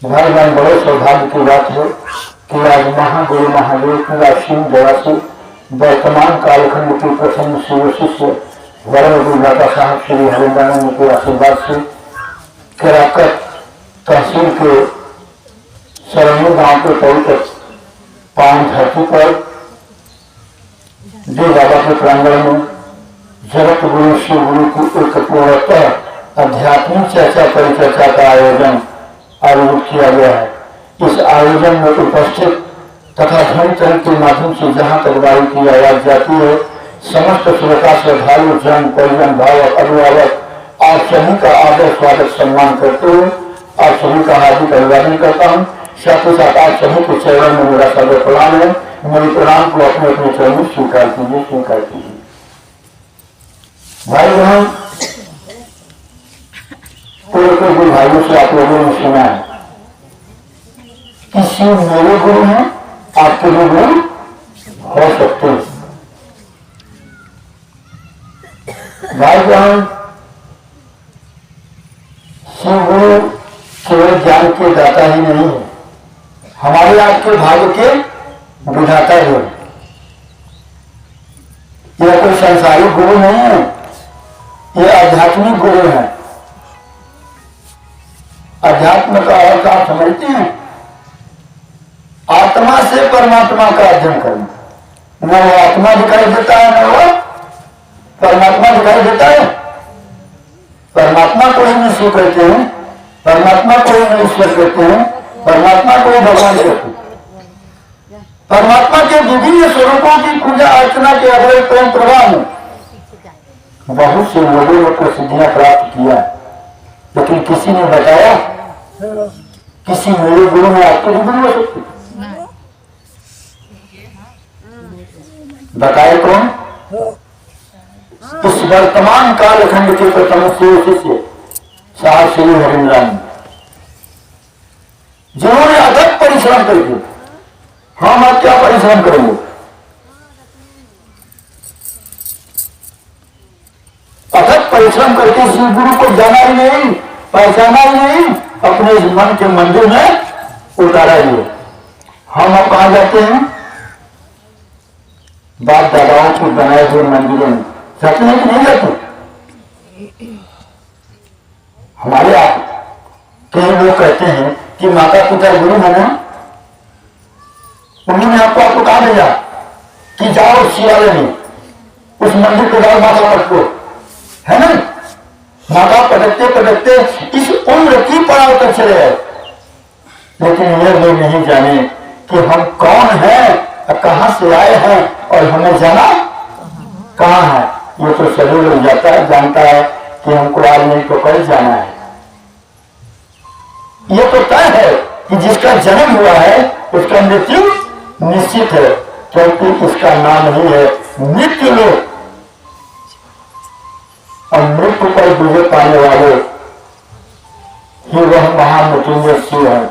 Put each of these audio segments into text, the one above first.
भाई बहन, बड़े सौभाग्य की बात है कि आज महागुरु महावीर शिव दया से वर्तमान कालखंड के प्रथम शिव शिष्य वरण गुरुदाता साहब श्री हरिदानंद के आशीर्वाद से केराकत तहसील के सरणी गांव के पवित्र पावन धरती पर देव बाबा के प्रांगण में जगत गुरु शिव गुरु की एक पूर्णतः आध्यात्मिक चर्चा परिचर्चा का आयोजन आयोजित किया गया है। इस आयोजन में उपस्थित तथा ध्वनि तरंग के माध्यम से जहाँ तक वायु की आवाज जाती है, समस्त श्रोता श्रद्धालु जन परिजन भावक अभिभावक आप सभी का आदर स्वागत सम्मान करते हुए आप सभी का हार्दिक अभिवादन करता हूँ। साथ ही साथ आप सभी के चरण में मेरा सदैव प्रणाम है। मेरे प्रणाम को अपने अपने चरण में स्वीकार कीजिए, स्वीकार कीजिए। भाई बहन, पूरे गुरु भाइयों से आप लोगों ने सुना है कि शिव मेरे गुरु हैं, आपके भी गुरु हो सकते हैं। भाई बहन, शिव गुरु केवल ज्ञान के दाता ही नहीं है, हमारे आपके भाग्य के विधाता है। यह कोई संसारिक गुरु नहीं है, यह आध्यात्मिक गुरु है। अध्यात्म का अर्थ आप समझते हैं? आत्मा से परमात्मा का अध्ययन करना। न वो आत्मा दिखाई देता है, न वो परमात्मा दिखाई देता है। परमात्मा को ही शिव कहते हैं, परमात्मा को ही ईश्वर कहते हैं, परमात्मा को ही भगवान कहते हैं। परमात्मा के विभिन्न स्वरूपों की पूजा अर्चना के अवैध प्रेम प्रवाह में बहुत से लोगों ने प्रसिद्धियां प्राप्त किया, लेकिन किसी ने बताया किसी मेरे गुरु में आपके भी गुरु हो सकते? बताए कौन? इस वर्तमान कालखंड के प्रथम शिव शिष्य साहब श्री हरिदानंद, जिन्होंने अथक परिश्रम करके, हम अब क्या परिश्रम करेंगे? अथक परिश्रम करके शिव गुरु को जाना ही नहीं, पहचाना ही नहीं, अपने इस मन के मंदिर में उतारा ही। हम अब कहा जाते हैं? बाप दादाओं के बनाए हुए मंदिरों में जाते हैं कि नहीं जाते? हमारे आप कई लोग कहते हैं कि माता पिता गुरु है ना, उन्होंने आपको कहा भेजा कि जाओ शिवालय में उस मंदिर को जाओ, माता पटको, है ना? माता पटकते पटकते इस उम्र की पड़ाव तक चले गए, लेकिन यह लोग नहीं जाने कि हम कौन हैं, कहां से आए हैं और हमें जाना कहां है। ये तो सभी लोग जाता है, जानता है कि हमको आज नहीं तो कल जाना है। ये तो तय है कि जिसका जन्म हुआ है उसका मृत्यु निश्चित है, क्योंकि उसका नाम ही है मृत्यु लोक। और मृत्यु पर विजय पाने वाले ही वह महामृत्युंजय शिव है,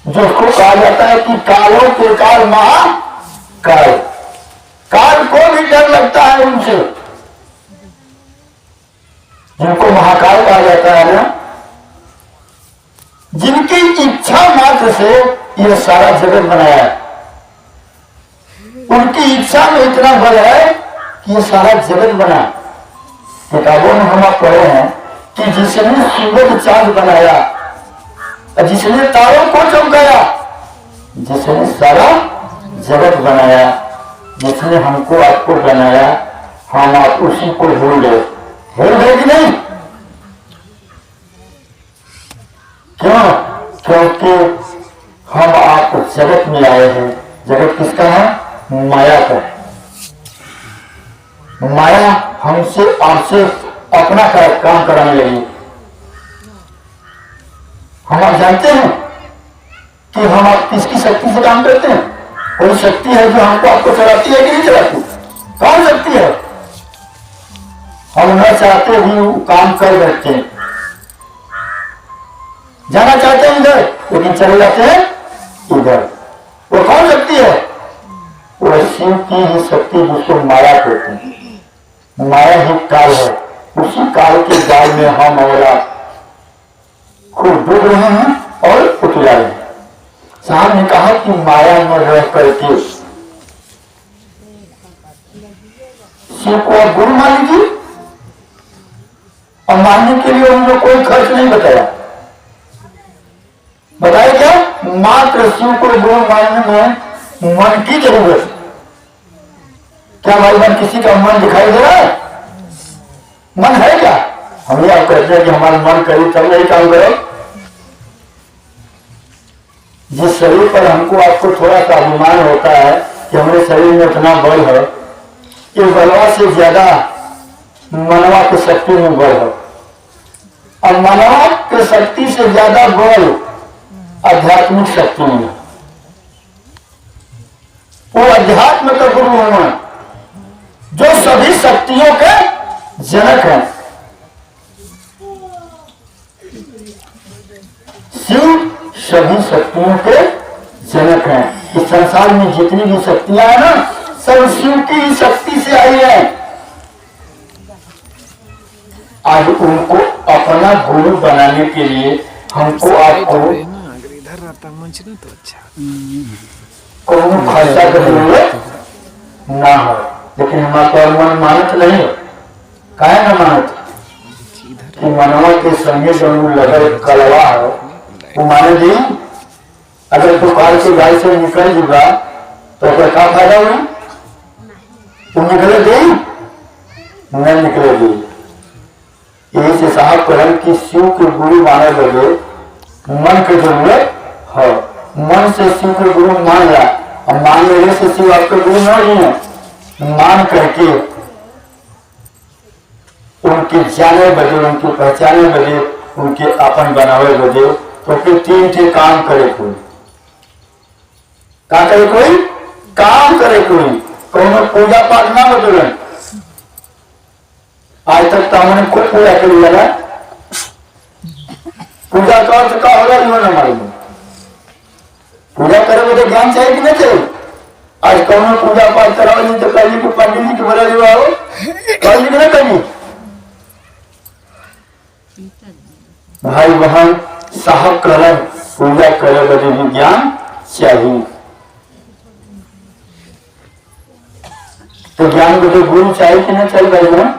जिसको कहा जाता है कि कालों के काल महाकाल। काल को भी डर लगता है उनसे, जिनको महाकाल कहा जाता है ना, जिनकी इच्छा मात्र से यह सारा जगत बनाया है। उनकी इच्छा में इतना बल है कि यह सारा जगत बना। किताबों में हम आप पढ़े हैं कि जिसने सूरज चांद बनाया, जिसने तारों को चमकाया, जिसने सारा जगत बनाया, जिसने हमको आपको बनाया, हम आप उसी को भूल गए कि नहीं? क्यों? क्योंकि हम आप जगत में आए हैं। जगत किसका है? माया का। माया हमसे आपसे अपना काम कराने लगी। हम आप जानते हैं कि हम आप किसकी शक्ति से काम करते हैं? कोई शक्ति है जो हमको आपको चलाती है कि नहीं चलाती? कौन शक्ति है? हम न चाहते भी काम कर बैठते हैं, जाना चाहते हैं इधर लेकिन चले जाते हैं इधर। वो कौन शक्ति है? वो शिव की ही शक्ति, जिसको माया कहते हैं। माया ही काल है। उसी काल के जाल में हम और आप खूब डूब रहे हैं और साहब ने कहा कि माया में रह करके शिव को आप गुरु मान लीजिए, और मानने के लिए उन्होंने कोई खर्च नहीं बताया। बताया क्या? मात्र शिव को गुरु मानने में मन की जरूरत है। क्या भाई बहन किसी का मन दिखाई दे रहा है? मन है क्या? हम ये आप कहते हैं कि हमारा मन करे तब नहीं काम करो। जिस शरीर पर हमको आपको थोड़ा सा अभिमान होता है कि हमारे शरीर में इतना बल है, इस बलवा से ज्यादा मनवा की शक्ति में बल है, और मनवा की शक्ति से ज्यादा बल आध्यात्मिक शक्ति में है। वो अध्यात्म का गुरु होना जो सभी शक्तियों के जनक है। शिव सभी शक्तियों के जनक हैं। इस संसार में जितनी भी शक्तियां हैं ना, सब शिव की ही शक्ति से आई है। आज उनको अपना गुरु बनाने के लिए हमको आपको इधर रहता मंच ना तो अच्छा कोई खर्चा करने ना हो, लेकिन हमारा तो मन मानत नहीं हो। काहे ना मानत कि मनवा के संगे जो लगल कलवा है वो माने दी। अगर तो कार के गाय से निकल जुगा तो क्या फायदा हुई? तुम निकले दी नहीं निकले दी। यही से साहब कहन कि शिव के गुरु माने लगे मन के जरूरत है। मन से शिव के गुरु मान ला, और मान लेने से शिव आपके गुरु नहीं है। मान करके उनके जाने बदे, उनकी पहचाने बदे, उनके अपन बनावे बदे तो फिर तीन थे काम करे कोई। क्या करे कोई? काम करे कोई। कौन पूजा पाठ ना बदले। आज तक तो हमने खुद पूजा कर लिया। पूजा का अर्थ का होगा नहीं मालूम। पूजा करे बदे ज्ञान चाहिए कि नहीं चाहिए? आज कौन पूजा पाठ कराओ नहीं तो कल को पंडित जी के बोला जो आओ कल जी ना कहीं। भाई बहन साहब कहलन पूजा करे बदे भी ज्ञान चाहिए। तो ज्ञान को तो गुरु चाहिए कि नहीं चाहिए भाई बहन?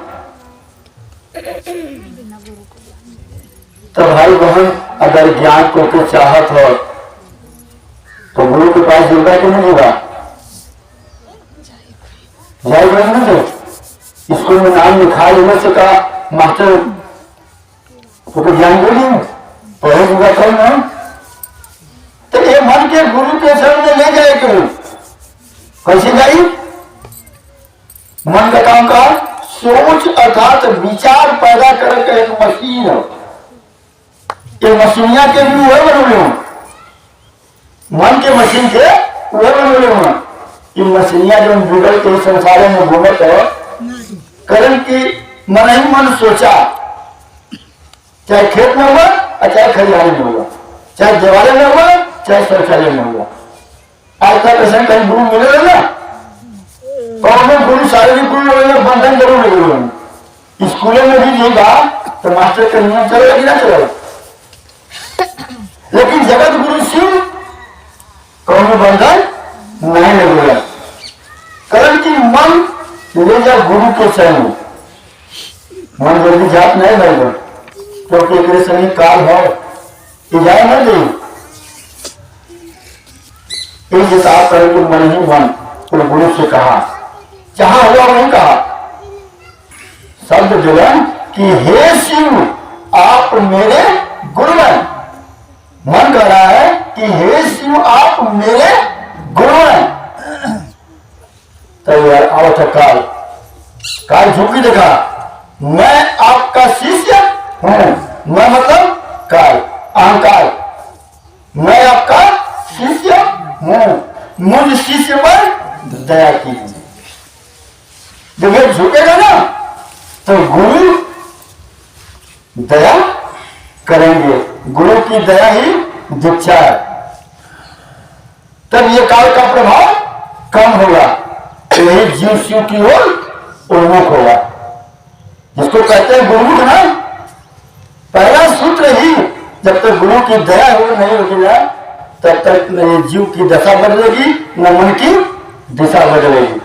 तो भाई बहन अगर ज्ञान को तो चाहत हो तो गुरु के पास जुड़ा कि नहीं जुड़ा? जाए बहन तो स्कूल में नाम लिखा लेने से कहा मास्टर तो ज्ञान बोली पढ़े जुड़ा था ना। तो ये मन के गुरु के शरण में ले जाए क्यों? कैसे जाई? मन का काम का सोच अर्थात विचार पैदा करके एक मशीन है। ये मशीनिया के भी वह बनोले हो, मन के मशीन के वह बनोले हो। ये मशीनिया जो बिगड़ के संसार में घूमत है करण की मन ही मन सोचा, चाहे खेत में हुआ और चाहे खलिहानी में हुआ, चाहे देवालय में हुआ चाहे शौचालय में हुआ। आज तक ऐसा कहीं गुरु मिले ना? कौन गुरु शारीरिक गुरु बंधन जरूर लगे। स्कूलों में भी देगा तो मास्टर का नियम चलेगा कि ना चलेगा? लेकिन जगत गुरु शिव कौन बंधन नहीं लगेगा। कारण कि मन ले जा गुरु के चरण। मन जल्दी जात नहीं लगेगा क्योंकि एक सही काल है कि जाए न दे। एक हिसाब करके मन ही मन तो गुरु से कहा, जहां हुआ वहीं कहा शब्द दिला कि हे शिव आप मेरे गुरु हैं। मन कह रहा है कि हे शिव आप मेरे गुरु हैं। तो यार आओ तो काल झुकी देखा, मैं आपका शिष्य हूं। मैं मतलब काल अहंकार, मैं आपका शिष्य हूं, मुझ शिष्य पर दया कीजिए। जब ये झुकेगा ना तो गुरु दया करेंगे। गुरु की दया ही दीक्षा है। तब ये काल का प्रभाव कम होगा, तो यही जीव शिव की ओर उन्मुख होगा। जिसको कहते हैं गुरुमुख ना, पहला सूत्र ही जब तक गुरु की दया हो नहीं होगी ना तब तक न ये जीव की दशा बदलेगी न मन की दिशा बदलेगी।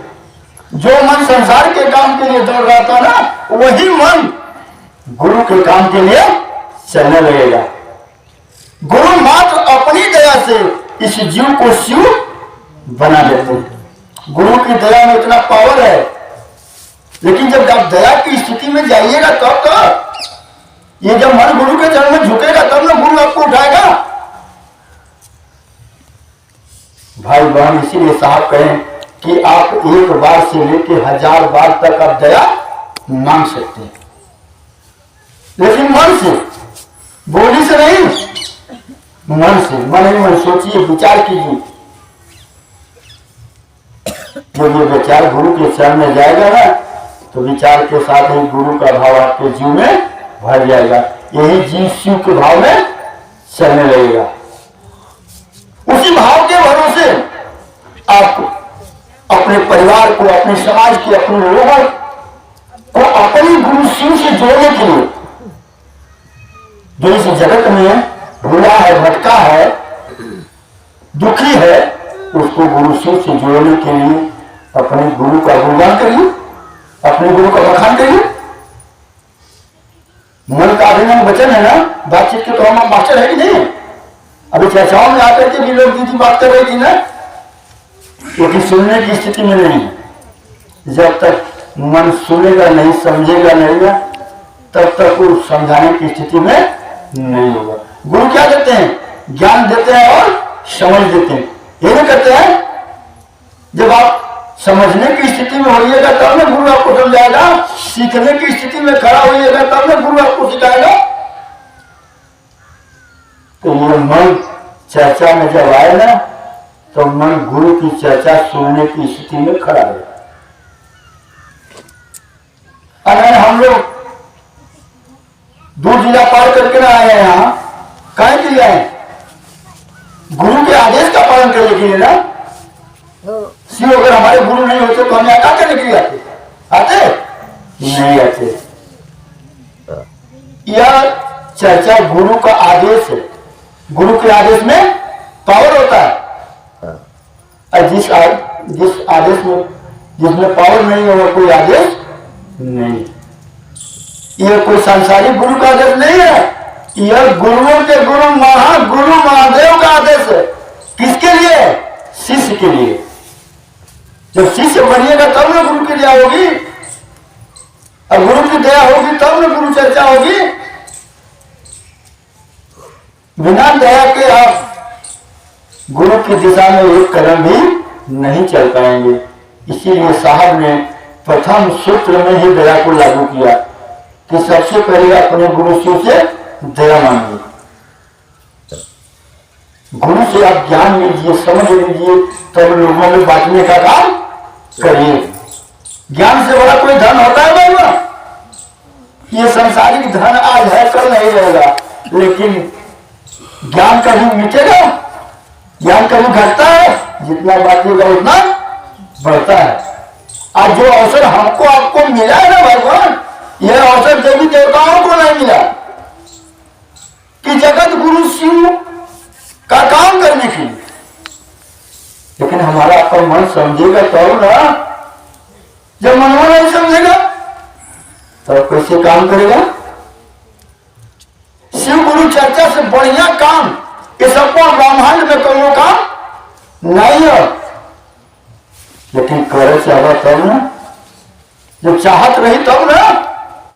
जो मन संसार के काम के लिए दौड़ रहा था ना, वही मन गुरु के काम के लिए चलने लगेगा। गुरु मात्र अपनी दया से इस जीव को शिव बना देते हैं। गुरु की दया में इतना पावर है, लेकिन जब आप दया की स्थिति में जाइएगा तब तो ये जब मन गुरु के चरण में झुकेगा तब ना गुरु आपको उठाएगा। भाई बहन, इसीलिए साहब कहें कि आप एक बार से लेकर 1000 बार तक आप दया मांग सकते हैं, लेकिन मन से, बोली से नहीं, मन से। मन ही मन सोचिए, विचार कीजिए। जब ये विचार गुरु के चरण में जाएगा ना, तो विचार के साथ ही गुरु का भाव आपके जीव में भर जाएगा। यही जीव शिव के भाव में चलने लगेगा। उसी भाव के भरोसे आप अपने परिवार को, अपने समाज के, अपने लोगों को अपनी गुरु शिव से जोड़ने के लिए, जो इस जगत में भूला है, भटका है, दुखी है, उसको गुरु शिव से जोड़ने के लिए अपने गुरु का गुणगान करिए, अपने गुरु का बखान करिए। मन का अभिनव वचन है ना, बातचीत के तो हम मास्टर है कि नहीं। अभी चर्चाओं में आकर के भी लोग दीदी बात कर रही थी ना, क्योंकि सुनने की स्थिति में नहीं है। जब तक मन सुनेगा नहीं, समझेगा नहीं ना, तब तक वो समझाने की स्थिति में नहीं होगा। गुरु क्या देते हैं? ज्ञान देते हैं और समझ देते हैं। ये नहीं करते हैं, जब आप समझने की स्थिति में होइएगा तब ना गुरु आपको समझाएगा, सीखने की स्थिति में खड़ा होइएगा तब ना गुरु आपको सिखाएगा। तो ये मन चर्चा में जब आए ना, तो मन गुरु की चर्चा सुनने की स्थिति में खड़ा है। अगर हम लोग दूर जिला पार करके ना आए यहाँ, काहे के लिए आए? गुरु के आदेश का पालन करने के लिए ना। शिव अगर हमारे गुरु नहीं होते तो हम यहाँ क्या करने के लिए आते? आते नहीं आते। यह चर्चा गुरु का आदेश है। गुरु के आदेश में पावर होता है, और जिस आदेश में, जिसमें पावर नहीं है, वो कोई आदेश नहीं। यह कोई सांसारिक गुरु का आदेश नहीं है, यह गुरुओं के गुरु महागुरु महादेव का आदेश है। किसके लिए? शिष्य के लिए। जब शिष्य बनिएगा तब ना गुरु की दया होगी, और गुरु की दया होगी तब ना गुरु चर्चा होगी। बिना दया के आप गुरु की दिशा में एक कदम भी नहीं चल पाएंगे। इसीलिए साहब ने प्रथम सूत्र में ही दया को लागू किया कि सबसे पहले अपने गुरु शिव से दया मांगिए। गुरु से आप ज्ञान लीजिए, समझ लीजिए, तब लोगों में बांटने का काम करिए। ज्ञान से बड़ा कोई धन होता है बाबा? ये संसारिक धन आज है, कल नहीं रहेगा, लेकिन ज्ञान कभी मिटेगा? ज्ञान कभी घटता है? जितना बांटिएगा उतना बढ़ता है। आज जो अवसर हमको आपको मिला है ना भगवान, यह अवसर देवी देवताओं को नहीं मिला कि जगत गुरु शिव का काम करने के लिए। लेकिन हमारा आपका मन समझेगा तो ना। जब मन नहीं समझेगा तो कैसे काम करेगा? शिव गुरु चर्चा से बढ़िया काम इस सबको ब्रह्मांड में कोई काम नहीं है। लेकिन करे चाहे तब ना, जब चाहत रही तब ना।